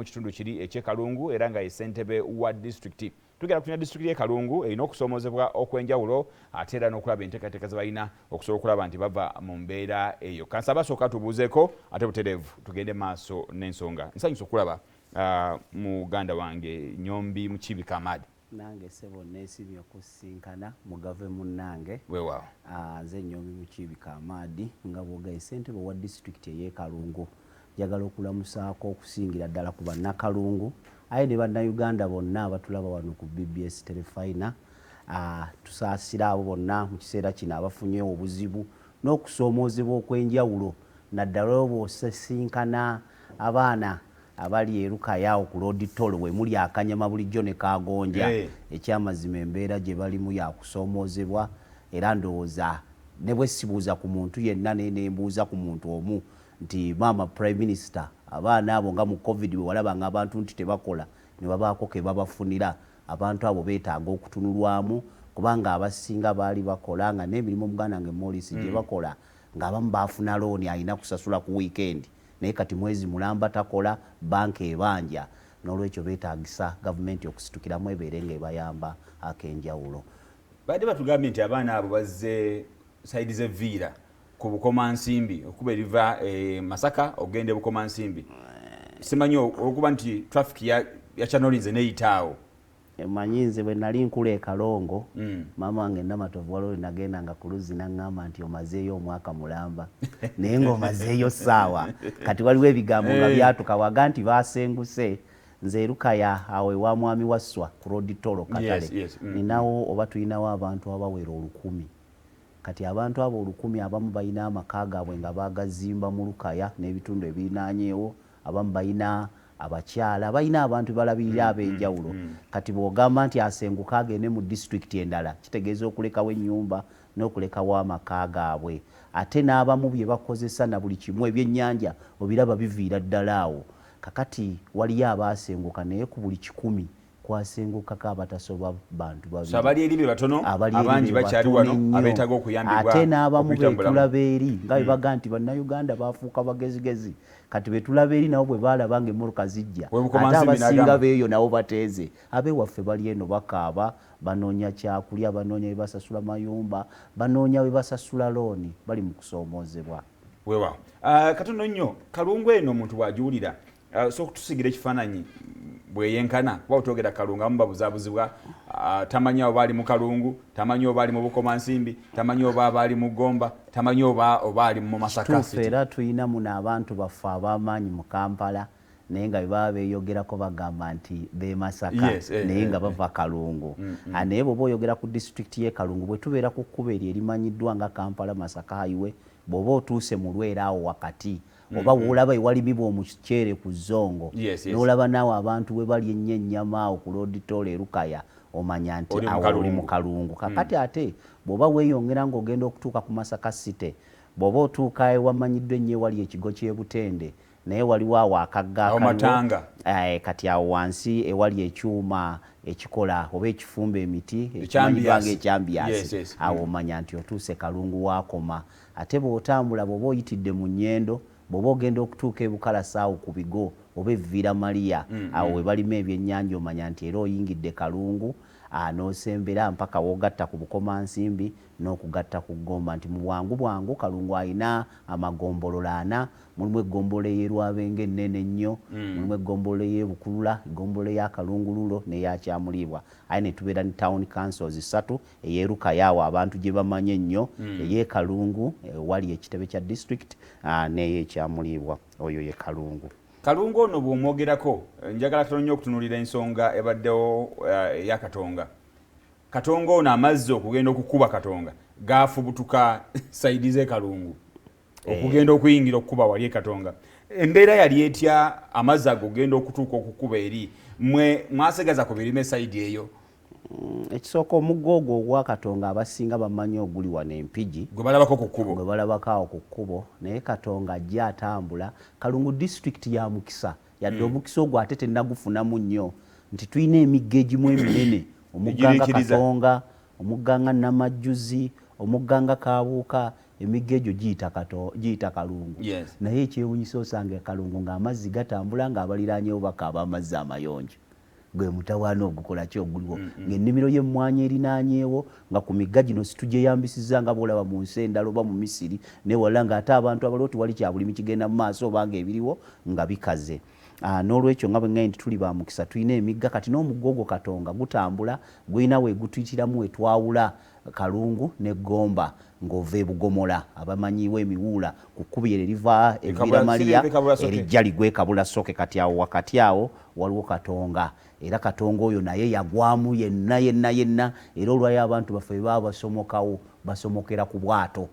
kitundu kiri ekyekalungu era nga ye ssentebe wa disitulikiti. Tugera ku disitulikiti y'ekalungu erina okusoomoozebwa okwenjawulo ate era n'okulaba enteekateeka ze balina okusobola okulaba nti bava mu mbeera eyo. Kansaba asooka tubuuzeeko ate butereevu tugende maaso n'ensonga. Nsanyusa okulaba muganda wange Nyombi Mukiibika Amadi. Nange sebo neesibye okusinkana mugave munnange. Weewaawo. Nze Nyombi Mukiibika Amadi nga bw'ogaye ssentebe wa disitulikiti ey'ekalungu. Njagala okulamusaako okusingira ddala ku bannakalungu aye ne bannayuganda bonna abatulaba wano ku BBS Terefayina. Tusaasira abo bonna mu kiseera kino abafunye obuzibu n'okusoomoozebwa okw'enjawulo naddala bw'osisinkana abaana abali erukaya ku Loditolo we muli akanyama bulijjo ne kagonja ekyamazima embeera gye balimu ya kusoomoozebwa era ndowooza ne bwe sibuuza ku muntu yenna nembuuza ku muntu omu nti Maama Prime Minister abaana abo nga mu COVID bwe walabanga abantu nti tebakola ne babaako ke babafunira abantu abo beetaaga okutunulwamu kubanga abasinga baali bakola nga n'emirimu Muganda nge Morris gye bakola ng'abamu baafuna looni alina kusasula ku weekend naye kati mwezi mulamba takola banka ebanja n'olwekyo beetaagisa gavumenti okusitukiramu ebeere ng'ebayamba ak'enjawulo. Badde batugambye nti abaana abo bazze sayidi z'evviira ku Bukomansimbi okuba eriva Masaka ogende Bukomansimbi. Simanyi okuba nti traffic ya Chanolinze neyitaawo. Emanyi nze bwe nali nkula e Kalongo maama wange Namatovu waliwo nagendanga ku luzzi n'aŋŋamba nti omazeeyo omwaka mulamba naye ng'omazeeyo ssaawa kati waliwo ebigambo nga byatuka waga nti baasenguse nze Rukaya awo ewa mwami Wasswa ku Loditolo Katale ninawo oba tulinawo abantu abawera 1,000 kati abantu abo 1,000 abamu balina amaka gaabwe nga bagazimba mu Rukaya n'ebitundu ebirinaanyeewo abamu balina abakyala balina abantu balabirira ab'enjawulo kati bw'ogamba nti asenguka agende mu disitulikiti endala kitegeeza okulekawo ennyumba n'okulekawo amaka gaabwe ate n'abamu bye bakozesa na buli kimu ebyennyanja obiraba biviira ddala awo kakati waliyo abaasenguka naye ku buli 100 kwasengukako abatasoba bantu babiri. Abali eri batono abangi bakyali wano abeetaaga okuyambibwa. Ate n'abamu betulaba eri nga bebaga nti bannayuganda baafuuka bagezigezi kati betulaba eri nabo bwe baalaba ng'emmotoka zijja ate abasinga beeyo nabo bateeze ab'ewaffe bali eno bakaaba banoonya kyakulya banoonya we basasula mayumba banoonya we basasula looni bali mu kusoomoozebwa. Weewaawo. Katono nnyo Kalungu eno omuntu bw'agiwulira so okutusigira ekifaananyi bweyenkana kuba otogera Kalungu amu babuzaabuzibwa tamanyi oba ali mu Kalungu tamanyi oba ali mu Bukomansimbi tamanyi oba ali mu Gomba tamanyi oba ali mu Masaka. Kituufu era tulina muno abantu baffe ab'amaanyi mu Kampala naye nga baba beeyogerako bagamba nti be Masaka naye nga bava Kalungu. Naye bw'oba oyogera ku disitulikiti y'e Kalungu bwe tubeera ku kkubo eryo erimanyiddwa nga Kampala Masaka highway bw'oba otuuse mu Lwera awo wakati oba woolaba ewalibibwa omuceere ku Zongo n'olaba naawe abantu we bali ennyo ennyama awo ku Loditolo Rukaya omanya nti awo oli mu Kalungu. Kakati ate bw'oba weeyongera ng'ogenda okutuuka ku Masaka City bw'oba otuuka ewamanyiddwa ennyo ewali ekigo ky'e Butende naye waliwo awo akagga kati awo wansi ewali ekyuma ekikola oba ekifumba emiti ekimanyiddwanga ekyambiasi awo omanya nti otuuse Kalungu waakoma. Ate bw'otambula bw'oba oyitidde mu Nnyendo bw'oba ogenda okutuuka e Bukalasaawo ku bigo oba evviira Maria awo we balima ebyennyanja omanya nti era oyingidde Kalungu n'osembera mpaka w'ogatta ku Bukomansimbi n'okugatta ku Gomba nti mu bwangu bwangu Kalungu alina amagombolola 4 mulimu eggombolola y'e Lwabenge ennene ennyo mulimu eggombolola y'e Bukulula eggombolola ya Kalungululo n'eya Kyamuliibwa aye ne tubeera ne town councils 3 ey'e Rukaya awo abantu gye bamanye ennyo ey'e Kalungu wali ekitebe kya district n'ey'e Kyamuliibwa oyo ye Kalungu. Kalungu ono bw'omwogerako njagala katono nnyo okutunuulira ensonga ebaddewo eya Katonga. Katonga ono amazzi okugenda okukuba Katonga gaafubutuka sayidi z'e Kalungu okugenda okuyingira okukuba wali e Katonga. Embeera yali etya amazzi ago ogenda okutuuka okukuba eri mwasegaza ku birime sayidi eyo? Ekisooka omuggo ogwo ogwa Katonga abasinga bamanyi oguli wano Empigi gwe balabako ku kkubo gwe balabako awo ku kkubo naye Katonga ajja atambula. Kalungu disitulikiti ya mukisa yadde omukisa ogwo ate tennagufunamu nnyo nti tulina emigga egimu eminene omugganga Katonga omugganga Namajjuzi omugganga Kabuuka emigga egyo giyita kalungu. Naye ekyewuunyisa osanga kalungu ng'amazzi gatambula ng'abaliranyewo bakaaba amazzi amayonjo. Gwe mutawaana ogukola ki oguliwo ng'ennimiro y'emmwanyi erinaanyeewo nga ku migga gino situgyeyambisiza nga bw'olaba mu nsi endala oba mu Misiri ne wala ng'ate abantu abaloti wali kya bulimi kigenda mu maaso oba ng'ebiriwo nga bikaze. N'olwekyo nga bwe ngambye nti tuli ba mukisa tulina emigga kati n'omugga ogwo Katonga gutambula gulina we gutuyitiramu we twawula Kalungu ne Gomba ng'ova e Bugomola abamanyiiwo emiwuula ku kkubo eryo eriva evira Maria erijja ligwa e Kabulasoke. Kati awo wakati awo waliwo Katonga era Katonga oyo naye yagwamu yenna era olwayo abantu baffe bwe baba basomokawo basomokera ku bwato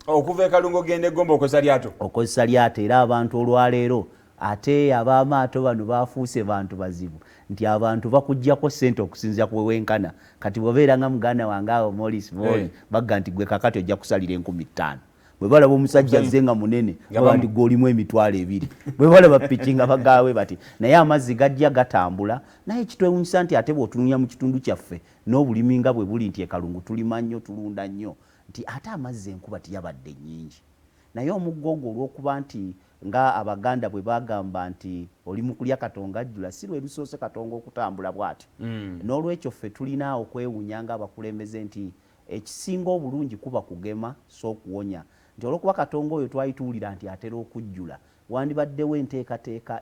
okuva e Kalungu ogenda e Gomba okozesa lyato era abantu olwaleero ate ab'amaato bano bafuuse bantu bazibu nti abantu bakuggyako ssente okusinziira ku wewenkana. Kati bw'obeera nga muganda wange awo Morris Boy bagga nti gwe kakati ojja kusalira 5,000. Bwe balaba omusajja azze nga munene baba nti gw'olimu 2,000. Bwe balaba piki nga bagaawe bati naye amazzi gajja gatambula. Naye kitwewuunyisa nti ate bw'otunuulira mu kitundu kyaffe n'obulimi nga bwe buli nti e Kalungu tulima nnyo tulunda nnyo nti ate amazzi enkuba tiyabadde nnyingi. Naye omugga ogwo olw'okuba nti nga Abaganda bwe bagamba nti oli mu kulya Katonga ajjula si lwe lusoose Katonga okutambula bw'ati. N'olwekyo ffe tulina okwewuunya ng'abakulembeze nti ekisinga obulungi kuba kugema so okuwonya nti olw'okuba Katonga oyo twayituulira nti atera okujjula wandibaddewo enteekateeka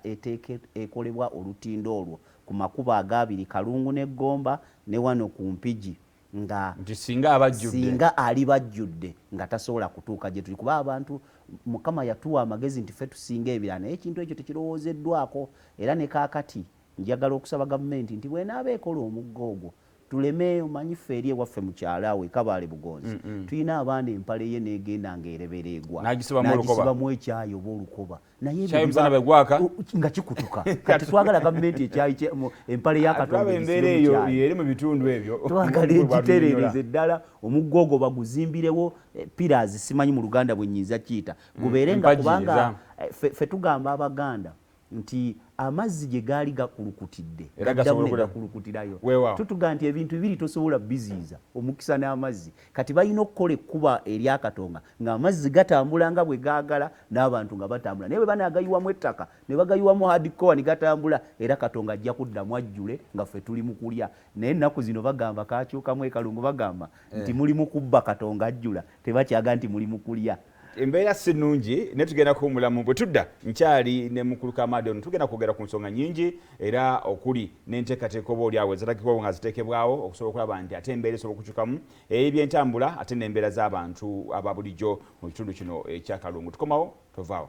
ekolebwa olutindo olwo ku makubo agabiri Kalungu ne Gomba ne wano ku Mpigi nga singa ali bajjudde nga tasobola kutuuka gye tuli kuba abantu Mukama yatuwa amagezi nti ffe tusinga ebirala naye ekintu ekyo tekirowoozeddwako. Era ne kaakati njagala okusaba gavumenti nti bw'enaaba ekola omugga ogwo tuleme omanyi ffe eri ewaffe mu kyalo awo Kabaale Bugonzi tulina abaana empale ye n'egenda ng'ereberegwa n'agisibamu ekyayi oba olukoba naye nga kikutuka. Kati twagala gavumenti ekyayi empale ya Katonda eri mu bitundu ebyo twagala egitereereze ddala omugga ogwo baguzimbirewo pillars simanyi mu Luganda bwe nnyinza kiyita gubeere nga kubanga ffe tugamba Abaganda nti amazzi gye gaali gakulukutidde gakulukutirayo tutuga nti ebintu bibiri tosobola biziiza omukisa n'amazzi. Kati balina okukola ekkuba erya Katonga ng'amazzi gatambula nga bwe gaagala n'abantu nga batambula naye bwe banaagayiwamu ettaka ne bagayiwamu hardcore ne gatambula era Katonga ajja kuddamu ajjule nga ffe tuli mu kulya. Naye ennaku zino bagamba kaakyukamu e Kalungu bagamba nti muli mu kubba Katonga ajjula tebakyaga nti muli mu kulya. Embeera si nnungi ne tugenda kuwumulamu bwe tudda nkyali ne mukulu Kamadi ono tugenda kwogera ku nsonga nnyingi era okuli n'enteekateeka oba oliawo eziragibwawo nga ziteekebwawo okusobola okulaba nti ate embeera esobola okukyukamu eby'entambula ate n'embeera z'abantu aba bulijjo mu kitundu kino ekya Kalungu. Tukomawo tovaawo.